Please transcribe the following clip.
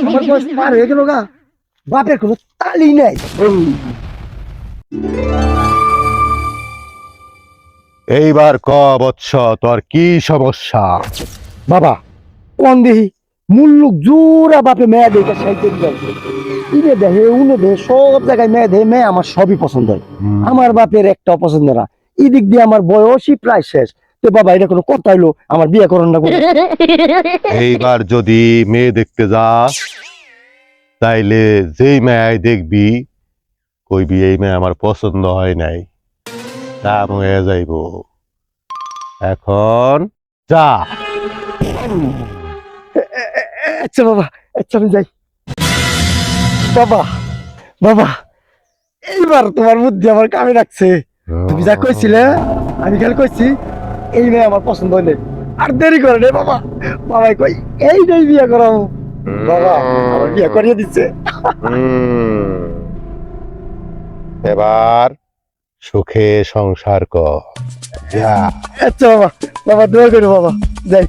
আমার বয়স পার হয়ে গেল গা, বাপের কোনো তালি নাই। এইবার ক বৎস, তোর কি সমস্যা? বাবা কোন দেহি মুল্লুক জোড়া বাপে মেয়া দেখে সাইতে যাচ্ছে, ইনে দেহে উনে দেহে সব জায়গায় মেয়ে দেহে, মেয়ে আমার সবই পছন্দ হয়। আমার বাপের একটা অপছন্দ না, এদিক দিয়ে আমার বয়সই প্রায় শেষ। তো বাবা এটা কোনো কথা হইলো, আমার বিয়ে করেন না কোনো? এইবার যদি মেয়ে দেখতে যাস, তাইলে যেই মেয়ে দেখবি কইবি এই মেয়ে আমার পছন্দ হয় নাই, দাম হয়ে যাইব। এখন যা। আচ্ছা বাবা, আচ্ছা আমি যাই। বাবা বাবা, এইবার তোমার বুদ্ধি আমার কামে রাখছে। তুমি যা কইছিলে আমি খেয়াল কইছি, এই মেয়ে আমার পছন্দ হইলে আর দেরি করে রে বাবা। বাবাই কই এইটাই বিয়ে করাবো। বাবা আমার বিয়ে করিয়ে দিচ্ছে। এবার সুখে সংসার কর, যা। আচ্ছা বাবা, বাবা দোয়া করো বাবা, যাই।